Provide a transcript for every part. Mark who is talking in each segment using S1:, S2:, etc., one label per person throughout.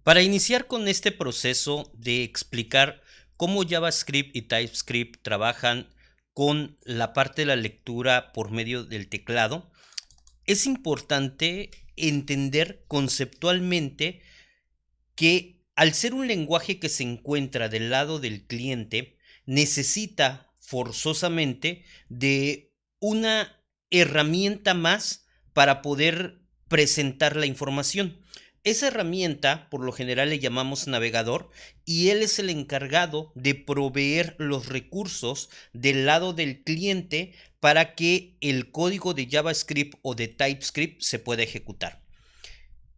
S1: Para iniciar con este proceso de explicar cómo JavaScript y TypeScript trabajan con la parte de la lectura por medio del teclado, es importante entender conceptualmente que al ser un lenguaje que se encuentra del lado del cliente, necesita forzosamente de una herramienta más para poder presentar la información. Esa herramienta, por lo general le llamamos navegador, y él es el encargado de proveer los recursos del lado del cliente para que el código de JavaScript o de TypeScript se pueda ejecutar.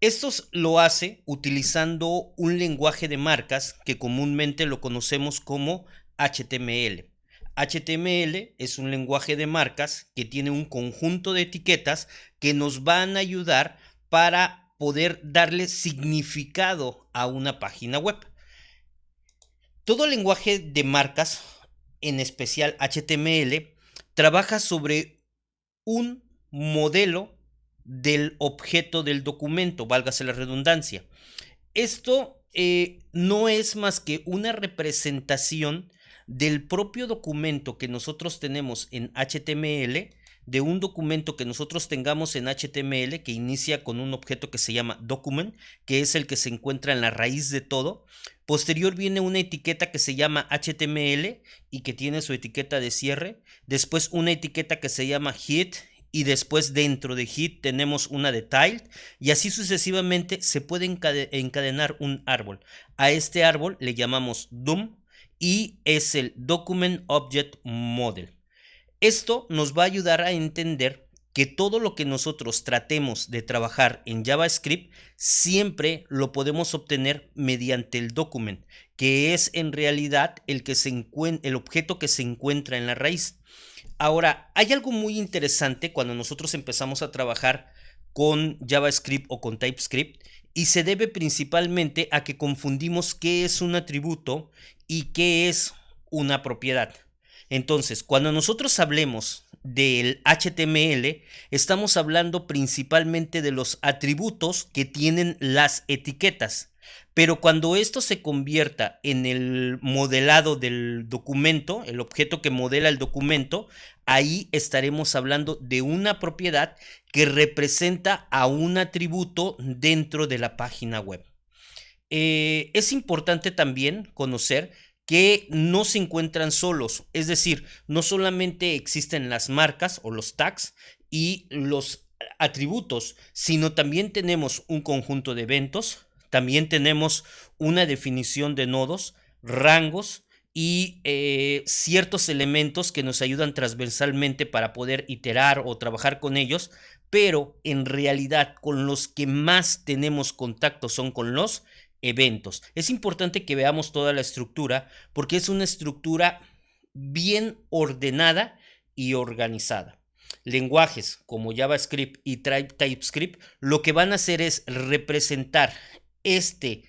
S1: Esto lo hace utilizando un lenguaje de marcas que comúnmente lo conocemos como HTML. HTML es un lenguaje de marcas que tiene un conjunto de etiquetas que nos van a ayudar para poder darle significado a una página web. Todo lenguaje de marcas, en especial HTML, trabaja sobre un modelo del objeto del documento, válgase la redundancia. Esto no es más que una representación del propio documento que nosotros tenemos en HTML, de un documento que nosotros tengamos en HTML que inicia con un objeto que se llama document, que es el que se encuentra en la raíz de todo. Posterior viene una etiqueta que se llama HTML y que tiene su etiqueta de cierre. Después una etiqueta que se llama head, y después dentro de head tenemos una de tiled, y así sucesivamente se puede encadenar un árbol. A este árbol le llamamos DOM y es el Document Object Model. Esto nos va a ayudar a entender que todo lo que nosotros tratemos de trabajar en JavaScript siempre lo podemos obtener mediante el document, que es en realidad el objeto que se encuentra en la raíz. Ahora, hay algo muy interesante cuando nosotros empezamos a trabajar con JavaScript o con TypeScript, y se debe principalmente a que confundimos qué es un atributo y qué es una propiedad. Entonces, cuando nosotros hablemos del HTML, estamos hablando principalmente de los atributos que tienen las etiquetas. Pero cuando esto se convierta en el modelado del documento, el objeto que modela el documento, ahí estaremos hablando de una propiedad que representa a un atributo dentro de la página web. Es importante también conocer que no se encuentran solos, es decir, no solamente existen las marcas o los tags y los atributos, sino también tenemos un conjunto de eventos, también tenemos una definición de nodos, rangos y ciertos elementos que nos ayudan transversalmente para poder iterar o trabajar con ellos, pero en realidad con los que más tenemos contacto son con los eventos. Es importante que veamos toda la estructura porque es una estructura bien ordenada y organizada. Lenguajes como JavaScript y TypeScript lo que van a hacer es representar este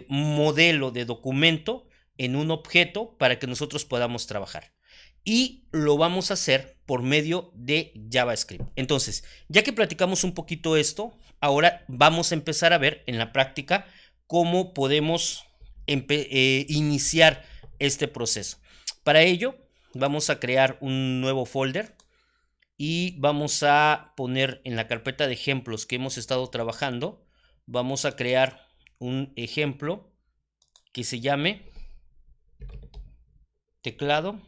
S1: modelo de documento en un objeto para que nosotros podamos trabajar. Y lo vamos a hacer por medio de JavaScript. Entonces, ya que platicamos un poquito esto, ahora vamos a empezar a ver en la práctica cómo podemos iniciar este proceso. Para ello, vamos a crear un nuevo folder y vamos a poner en la carpeta de ejemplos que hemos estado trabajando, vamos a crear un ejemplo que se llame teclado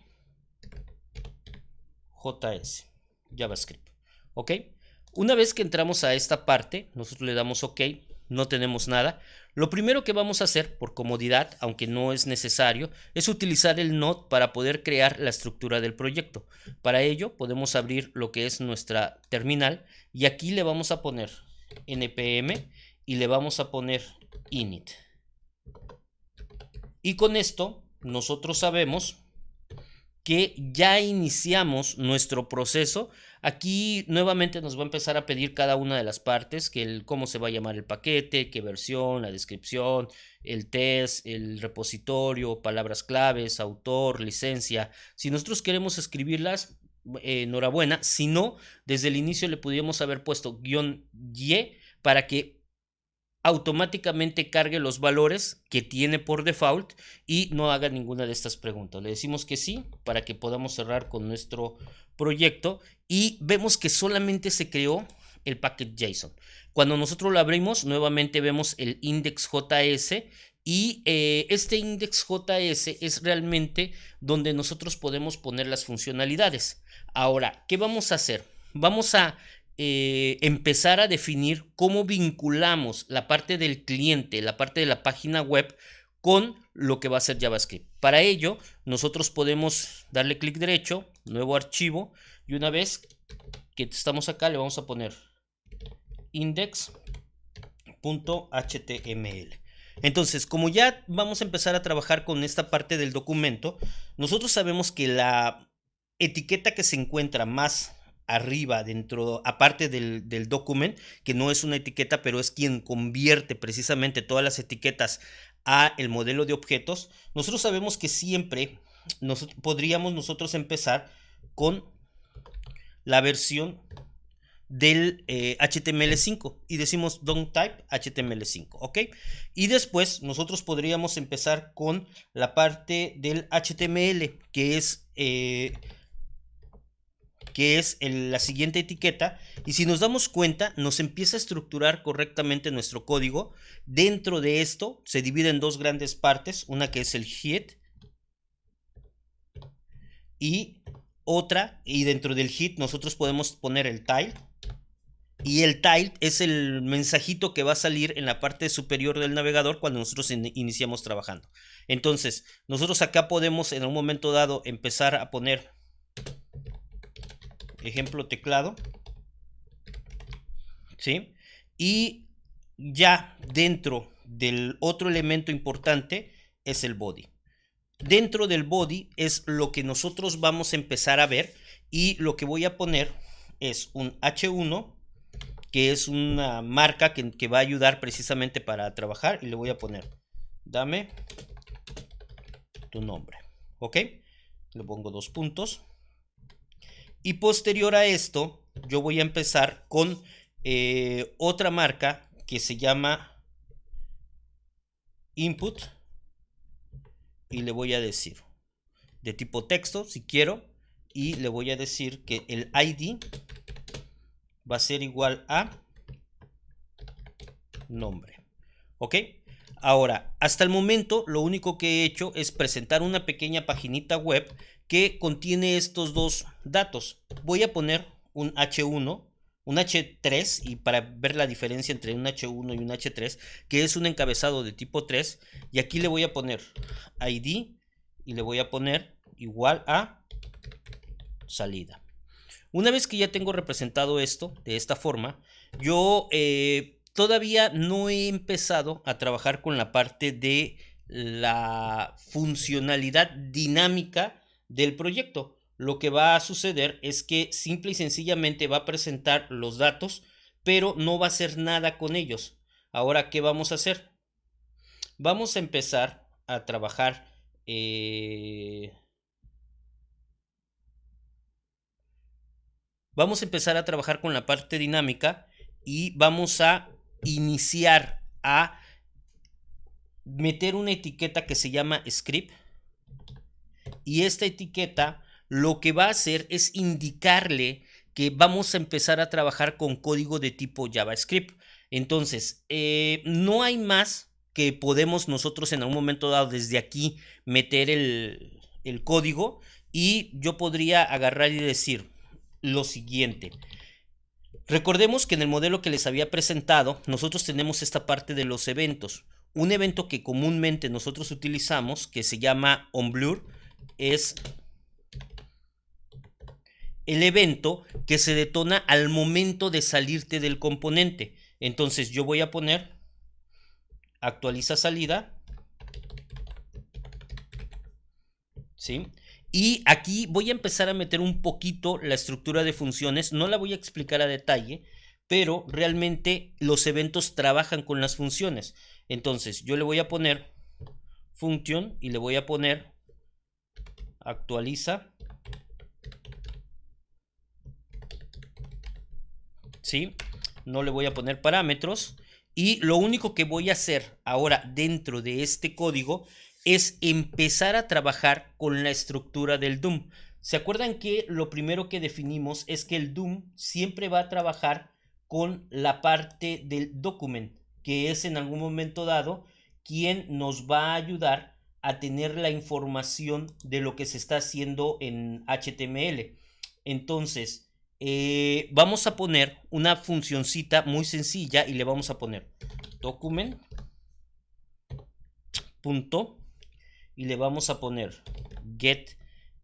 S1: JS, JavaScript. ¿Ok? Una vez que entramos a esta parte, nosotros le damos OK, no tenemos nada. Lo primero que vamos a hacer, por comodidad, aunque no es necesario, es utilizar el node para poder crear la estructura del proyecto. Para ello, podemos abrir lo que es nuestra terminal y aquí le vamos a poner npm y le vamos a poner init. Y con esto, nosotros sabemos que ya iniciamos nuestro proceso. Aquí nuevamente nos va a empezar a pedir cada una de las partes, que cómo se va a llamar el paquete, qué versión, la descripción, el test, el repositorio, palabras claves, autor, licencia. Si nosotros queremos escribirlas, enhorabuena. Si no, desde el inicio le pudiéramos haber puesto -y para que automáticamente cargue los valores que tiene por default y no haga ninguna de estas preguntas. Le decimos que sí para que podamos cerrar con nuestro proyecto y vemos que solamente se creó el packet JSON. Cuando nosotros lo abrimos, nuevamente vemos el index.js y este index.js es realmente donde nosotros podemos poner las funcionalidades. Ahora, ¿qué vamos a hacer? Vamos a empezar a definir cómo vinculamos la parte del cliente, la parte de la página web con lo que va a ser JavaScript. Para ello, nosotros podemos darle clic derecho, nuevo archivo, y una vez que estamos acá, le vamos a poner index.html. Entonces, como ya vamos a empezar a trabajar con esta parte del documento, nosotros sabemos que la etiqueta que se encuentra más arriba dentro, aparte del document, que no es una etiqueta, pero es quien convierte precisamente todas las etiquetas a el modelo de objetos, nosotros sabemos que siempre podríamos nosotros empezar con la versión del HTML5 y decimos don't type HTML5, ¿ok? Y después nosotros podríamos empezar con la parte del HTML, que es la siguiente etiqueta, y si nos damos cuenta nos empieza a estructurar correctamente nuestro código. Dentro de esto se divide en dos grandes partes, una que es el head y otra, y dentro del head nosotros podemos poner el tile, y el tile es el mensajito que va a salir en la parte superior del navegador cuando nosotros iniciamos trabajando. Entonces nosotros acá podemos en un momento dado empezar a poner ejemplo teclado, ¿sí? Y ya dentro del otro elemento importante es el body. Dentro del body es lo que nosotros vamos a empezar a ver, y lo que voy a poner es un H1, que es una marca que va a ayudar precisamente para trabajar, y le voy a poner dame tu nombre, ¿ok? Le pongo 2 puntos. Y posterior a esto, yo voy a empezar con otra marca que se llama input, y le voy a decir de tipo texto si quiero, y le voy a decir que el ID va a ser igual a nombre, ¿ok? Ahora, hasta el momento lo único que he hecho es presentar una pequeña paginita web que contiene estos dos datos. Voy a poner un H1, un H3, y para ver la diferencia entre un H1 y un H3, que es un encabezado de tipo 3, y aquí le voy a poner ID y le voy a poner igual a salida. Una vez que ya tengo representado esto de esta forma, yo todavía no he empezado a trabajar con la parte de la funcionalidad dinámica del proyecto. Lo que va a suceder es que simple y sencillamente va a presentar los datos, pero no va a hacer nada con ellos. Ahora, ¿qué vamos a hacer? Vamos a empezar a trabajar con la parte dinámica, y vamos a iniciar a meter una etiqueta que se llama script, y esta etiqueta lo que va a hacer es indicarle que vamos a empezar a trabajar con código de tipo JavaScript. Entonces, no hay más que podemos nosotros en algún momento dado desde aquí meter el código, y yo podría agarrar y decir lo siguiente. Recordemos que en el modelo que les había presentado, nosotros tenemos esta parte de los eventos. Un evento que comúnmente nosotros utilizamos, que se llama onBlur, es el evento que se detona al momento de salirte del componente. Entonces yo voy a poner actualiza salida, ¿sí? Y aquí voy a empezar a meter un poquito la estructura de funciones. No la voy a explicar a detalle, pero realmente los eventos trabajan con las funciones. Entonces yo le voy a poner function y le voy a poner actualiza, ¿sí? No le voy a poner parámetros, Y lo único que voy a hacer ahora dentro de este código es empezar a trabajar con la estructura del DOM. ¿Se acuerdan que lo primero que definimos es que el DOM siempre va a trabajar con la parte del document, que es en algún momento dado quien nos va a ayudar a tener la información de lo que se está haciendo en HTML? Entonces, vamos a poner una funcioncita muy sencilla y le vamos a poner document punto y le vamos a poner get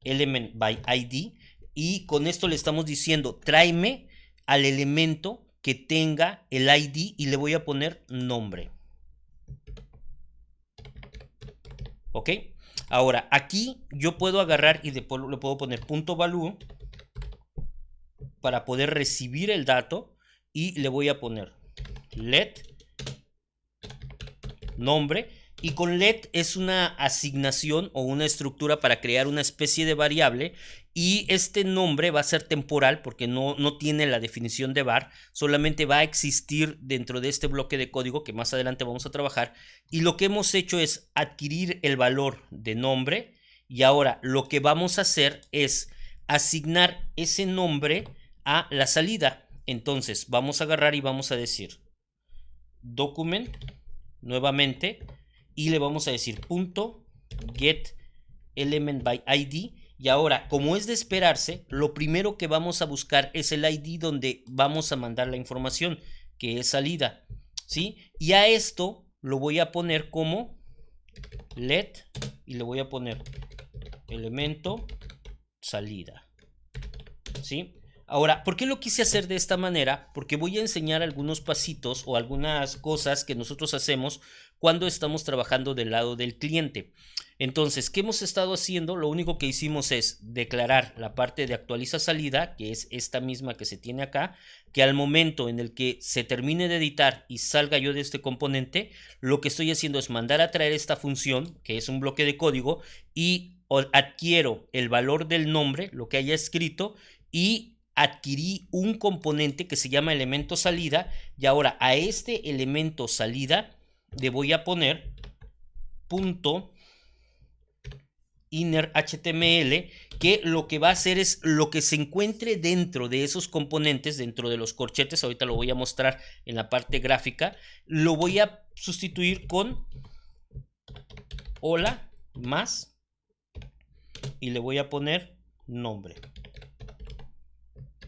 S1: element by id, y con esto le estamos diciendo tráeme al elemento que tenga el id y le voy a poner nombre. ¿Ok? Ahora, aquí yo puedo agarrar y le puedo poner punto value para poder recibir el dato y le voy a poner let nombre, y con let es una asignación o una estructura para crear una especie de variable, y este nombre va a ser temporal porque no tiene la definición de var, solamente va a existir dentro de este bloque de código que más adelante vamos a trabajar, y lo que hemos hecho es adquirir el valor de nombre, y ahora lo que vamos a hacer es asignar ese nombre a la salida. Entonces vamos a agarrar y vamos a decir document nuevamente y le vamos a decir punto get element by id, y ahora, como es de esperarse, lo primero que vamos a buscar es el id donde vamos a mandar la información, que es salida, ¿sí? Y a esto lo voy a poner como let y le voy a poner elemento salida, ¿sí? Ahora, ¿por qué lo quise hacer de esta manera? Porque voy a enseñar algunos pasitos o algunas cosas que nosotros hacemos cuando estamos trabajando del lado del cliente. Entonces, ¿qué hemos estado haciendo? Lo único que hicimos es declarar la parte de actualiza salida, que es esta misma que se tiene acá, que al momento en el que se termine de editar y salga yo de este componente, lo que estoy haciendo es mandar a traer esta función, que es un bloque de código, y adquiero el valor del nombre, lo que haya escrito, y adquirí un componente que se llama elemento salida, y ahora a este elemento salida le voy a poner punto inner HTML, que lo que va a hacer es lo que se encuentre dentro de esos componentes, dentro de los corchetes, ahorita lo voy a mostrar en la parte gráfica, lo voy a sustituir con hola más y le voy a poner nombre.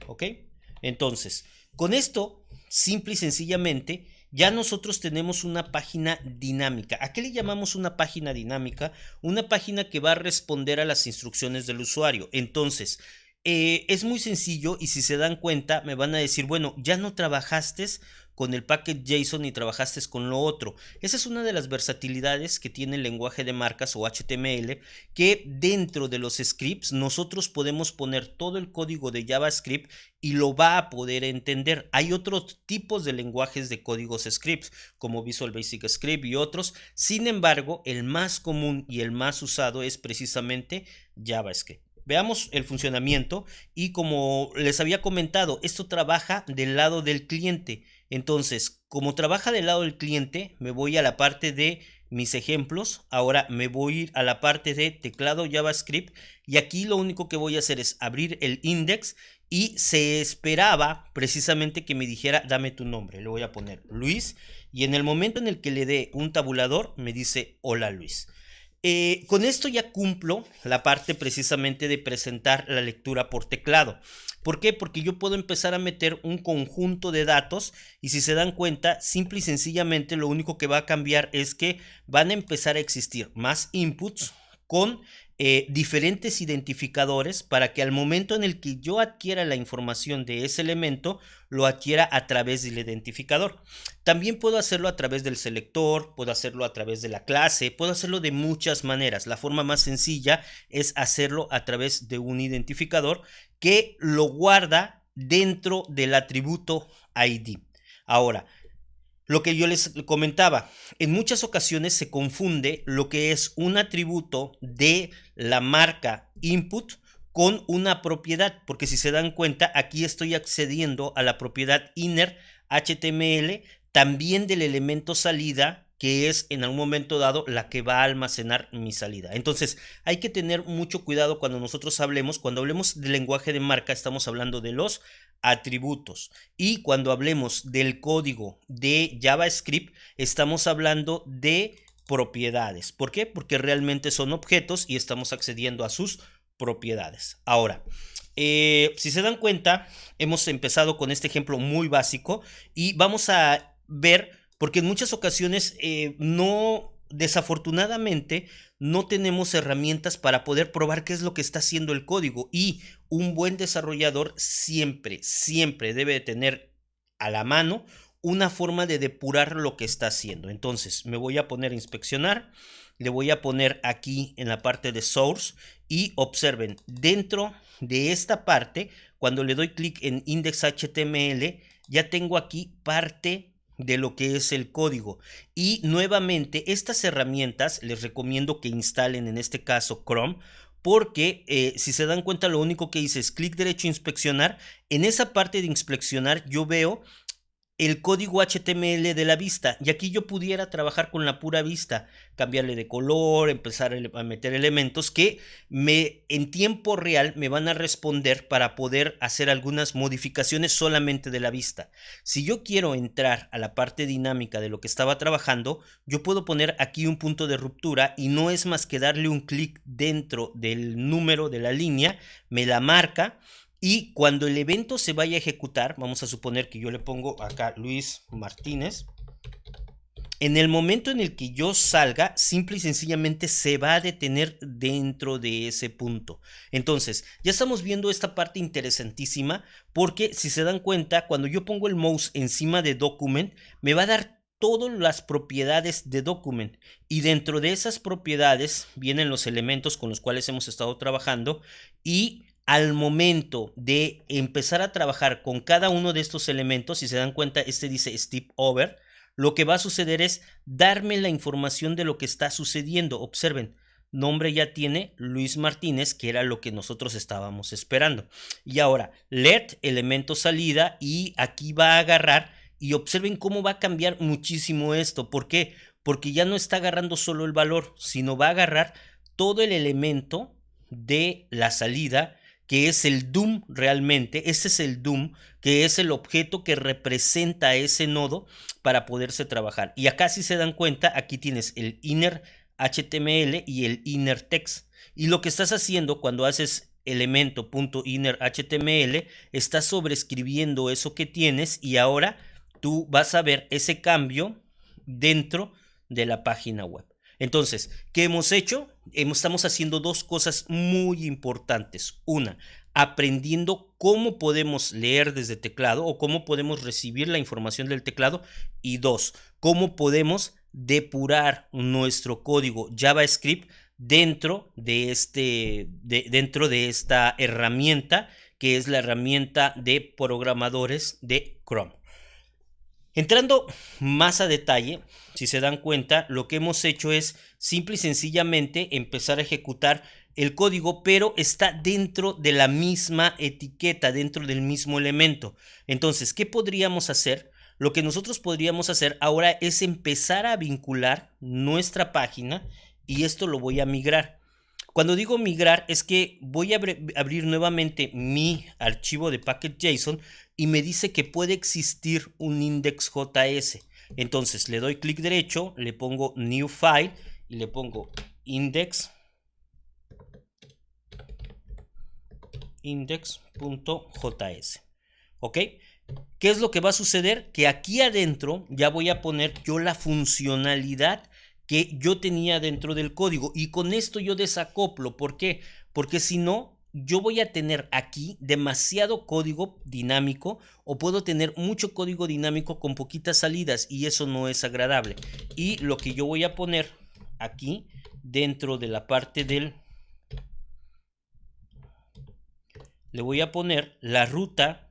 S1: ¿Ok? Entonces, con esto, simple y sencillamente, ya nosotros tenemos una página dinámica. ¿A qué le llamamos una página dinámica? Una página que va a responder a las instrucciones del usuario. Entonces, es muy sencillo, y si se dan cuenta me van a decir, bueno, ya no trabajaste con el package JSON y trabajaste con lo otro. Esa es una de las versatilidades que tiene el lenguaje de marcas o HTML, que dentro de los scripts nosotros podemos poner todo el código de JavaScript y lo va a poder entender. Hay otros tipos de lenguajes de códigos scripts como Visual Basic Script y otros. Sin embargo, el más común y el más usado es precisamente JavaScript. Veamos el funcionamiento, y como les había comentado, esto trabaja del lado del cliente. Entonces, como trabaja del lado del cliente, me voy a la parte de mis ejemplos. Ahora me voy a ir a la parte de teclado JavaScript, y aquí lo único que voy a hacer es abrir el index, y se esperaba precisamente que me dijera dame tu nombre. Le voy a poner Luis, y en el momento en el que le dé un tabulador me dice hola Luis. Con esto ya cumplo la parte precisamente de presentar la lectura por teclado. ¿Por qué? Porque yo puedo empezar a meter un conjunto de datos, y si se dan cuenta, simple y sencillamente lo único que va a cambiar es que van a empezar a existir más inputs con diferentes identificadores, para que al momento en el que yo adquiera la información de ese elemento, lo adquiera a través del identificador. También puedo hacerlo a través del selector, puedo hacerlo a través de la clase, puedo hacerlo de muchas maneras. La forma más sencilla es hacerlo a través de un identificador que lo guarda dentro del atributo ID. Ahora, lo que yo les comentaba, en muchas ocasiones se confunde lo que es un atributo de la marca input con una propiedad, porque si se dan cuenta, aquí estoy accediendo a la propiedad inner HTML, también del elemento salida, que es en algún momento dado la que va a almacenar mi salida. Entonces hay que tener mucho cuidado cuando nosotros hablemos, cuando hablemos del lenguaje de marca, estamos hablando de los atributos, y cuando hablemos del código de JavaScript, estamos hablando de propiedades. ¿Por qué? Porque realmente son objetos y estamos accediendo a sus propiedades. Ahora, si se dan cuenta, hemos empezado con este ejemplo muy básico y vamos a ver, porque en muchas ocasiones desafortunadamente, no tenemos herramientas para poder probar qué es lo que está haciendo el código, y un buen desarrollador siempre debe de tener a la mano una forma de depurar lo que está haciendo. Entonces me voy a poner a inspeccionar, le voy a poner aquí en la parte de source y observen, dentro de esta parte, cuando le doy clic en index.html, ya tengo aquí parte de lo que es el código. Y nuevamente, estas herramientas les recomiendo que instalen, en este caso Chrome, porque si se dan cuenta, lo único que hice es clic derecho, inspeccionar. En esa parte de inspeccionar yo veo el código HTML de la vista, y aquí yo pudiera trabajar con la pura vista, cambiarle de color, empezar a meter elementos que en tiempo real me van a responder para poder hacer algunas modificaciones solamente de la vista. Si yo quiero entrar a la parte dinámica de lo que estaba trabajando, yo puedo poner aquí un punto de ruptura, y no es más que darle un clic dentro del número de la línea, me la marca. Y cuando el evento se vaya a ejecutar, vamos a suponer que yo le pongo acá Luis Martínez. En el momento en el que yo salga, simple y sencillamente se va a detener dentro de ese punto. Entonces, ya estamos viendo esta parte interesantísima, porque si se dan cuenta, cuando yo pongo el mouse encima de document, me va a dar todas las propiedades de document, y dentro de esas propiedades vienen los elementos con los cuales hemos estado trabajando, y al momento de empezar a trabajar con cada uno de estos elementos, si se dan cuenta, este dice step over, lo que va a suceder es darme la información de lo que está sucediendo. Observen, nombre ya tiene Luis Martínez, que era lo que nosotros estábamos esperando. Y ahora, let elemento salida, y aquí va a agarrar, y observen cómo va a cambiar muchísimo esto. ¿Por qué? Porque ya no está agarrando solo el valor, sino va a agarrar todo el elemento de la salida, que es el DOM realmente. Ese es el DOM, que es el objeto que representa ese nodo para poderse trabajar. Y acá, si se dan cuenta, aquí tienes el inner HTML y el inner text. Y lo que estás haciendo cuando haces elemento.inner HTML, estás sobreescribiendo eso que tienes, y ahora tú vas a ver ese cambio dentro de la página web. Entonces, ¿qué hemos hecho? Estamos haciendo dos cosas muy importantes. Una, aprendiendo cómo podemos leer desde teclado o cómo podemos recibir la información del teclado. Y dos, cómo podemos depurar nuestro código JavaScript dentro de esta herramienta, que es la herramienta de programadores de Chrome. Entrando más a detalle, si se dan cuenta, lo que hemos hecho es simple y sencillamente empezar a ejecutar el código, pero está dentro de la misma etiqueta, dentro del mismo elemento. Entonces, ¿qué podríamos hacer? Lo que nosotros podríamos hacer ahora es empezar a vincular nuestra página, y esto lo voy a migrar. Cuando digo migrar, es que voy a abrir nuevamente mi archivo de package.json, y me dice que puede existir un index.js. Entonces le doy clic derecho, le pongo new file y le pongo index.js. ¿Ok? ¿Qué es lo que va a suceder? Que aquí adentro ya voy a poner yo la funcionalidad que yo tenía dentro del código, y con esto yo desacoplo. ¿Por qué? Porque si no, yo voy a tener aquí demasiado código dinámico, o puedo tener mucho código dinámico con poquitas salidas, y eso no es agradable. Y lo que yo voy a poner aquí dentro de la parte del... le voy a poner la ruta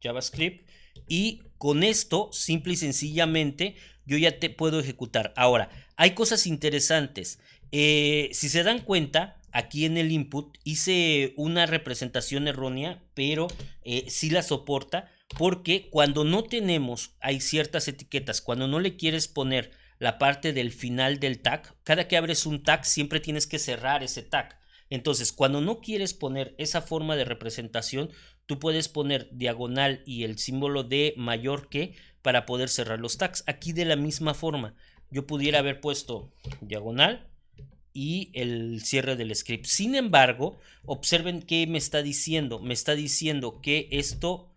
S1: JavaScript, y con esto simple y sencillamente yo ya te puedo ejecutar. Ahora, hay cosas interesantes. Si se dan cuenta, aquí en el input hice una representación errónea, pero sí la soporta, porque cuando no tenemos, hay ciertas etiquetas, cuando no le quieres poner la parte del final del tag, cada que abres un tag siempre tienes que cerrar ese tag. Entonces, cuando no quieres poner esa forma de representación, tú puedes poner diagonal y el símbolo de mayor que para poder cerrar los tags. Aquí de la misma forma, yo pudiera haber puesto diagonal y el cierre del script. Sin embargo, observen qué me está diciendo. Me está diciendo que esto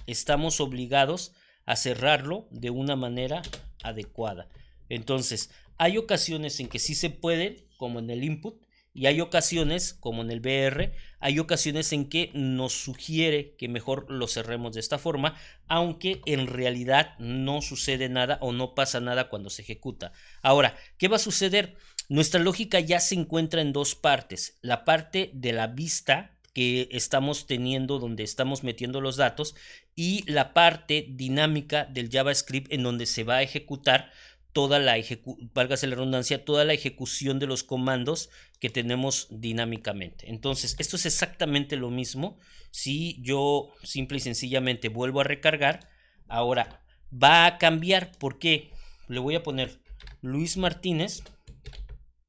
S1: estamos obligados a cerrarlo de una manera adecuada. Entonces, hay ocasiones en que sí se puede, como en el input, y hay ocasiones, como en el BR, hay ocasiones en que nos sugiere que mejor lo cerremos de esta forma, aunque en realidad no sucede nada o no pasa nada cuando se ejecuta. Ahora, ¿qué va a suceder? Nuestra lógica ya se encuentra en dos partes. La parte de la vista que estamos teniendo, donde estamos metiendo los datos, y la parte dinámica del JavaScript en donde se va a ejecutar toda la válgase la redundancia, toda la ejecución de los comandos que tenemos dinámicamente. Entonces, esto es exactamente lo mismo. Si yo simple y sencillamente vuelvo a recargar, ahora va a cambiar. ¿Por qué? Le voy a poner Luis Martínez,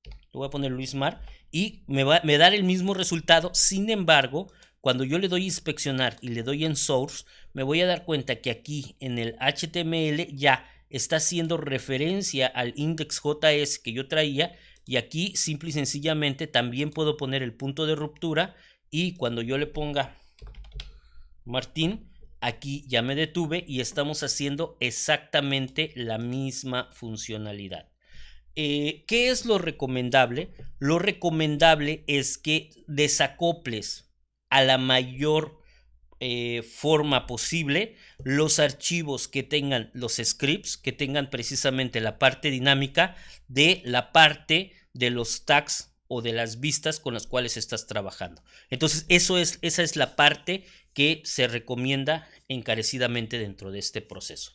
S1: le voy a poner Luis Mar, y me va a dar el mismo resultado. Sin embargo, cuando yo le doy inspeccionar y le doy en source, me voy a dar cuenta que aquí en el HTML ya está haciendo referencia al index.js que yo traía, y aquí simple y sencillamente también puedo poner el punto de ruptura, y cuando yo le ponga Martín, aquí ya me detuve y estamos haciendo exactamente la misma funcionalidad. ¿Qué es lo recomendable? Lo recomendable es que desacoples a la mayor forma posible los archivos que tengan los scripts, que tengan precisamente la parte dinámica de la parte de los tags o de las vistas con las cuales estás trabajando. Entonces, esa es la parte que se recomienda encarecidamente dentro de este proceso.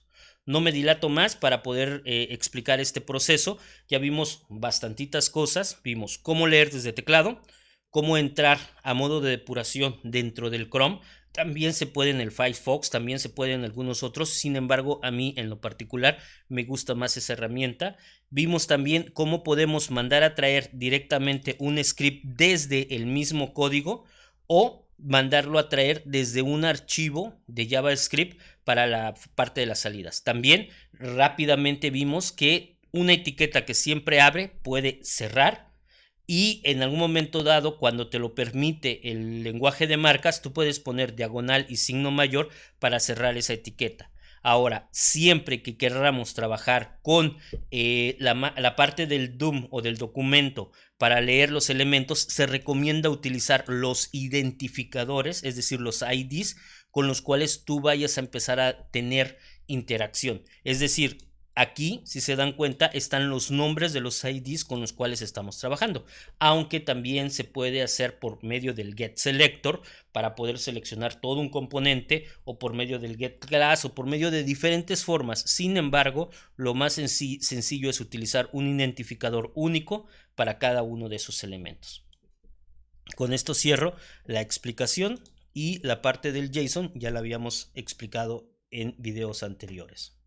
S1: No me dilato más para poder explicar este proceso. Ya vimos bastantitas cosas. Vimos cómo leer desde teclado, cómo entrar a modo de depuración dentro del Chrome. También se puede en el Firefox, también se puede en algunos otros. Sin embargo, a mí en lo particular me gusta más esa herramienta. Vimos también cómo podemos mandar a traer directamente un script desde el mismo código o mandarlo a traer desde un archivo de JavaScript para la parte de las salidas. También rápidamente vimos que una etiqueta que siempre abre puede cerrar, y en algún momento dado, cuando te lo permite el lenguaje de marcas, tú puedes poner diagonal y signo mayor para cerrar esa etiqueta. Ahora, siempre que queramos trabajar con la parte del DOM o del documento para leer los elementos, se recomienda utilizar los identificadores, es decir, los IDs, con los cuales tú vayas a empezar a tener interacción. Es decir, aquí, si se dan cuenta, están los nombres de los IDs con los cuales estamos trabajando, aunque también se puede hacer por medio del getSelector para poder seleccionar todo un componente, o por medio del getClass, o por medio de diferentes formas. Sin embargo, lo más sencillo es utilizar un identificador único para cada uno de esos elementos. Con esto cierro la explicación, y la parte del JSON ya la habíamos explicado en videos anteriores.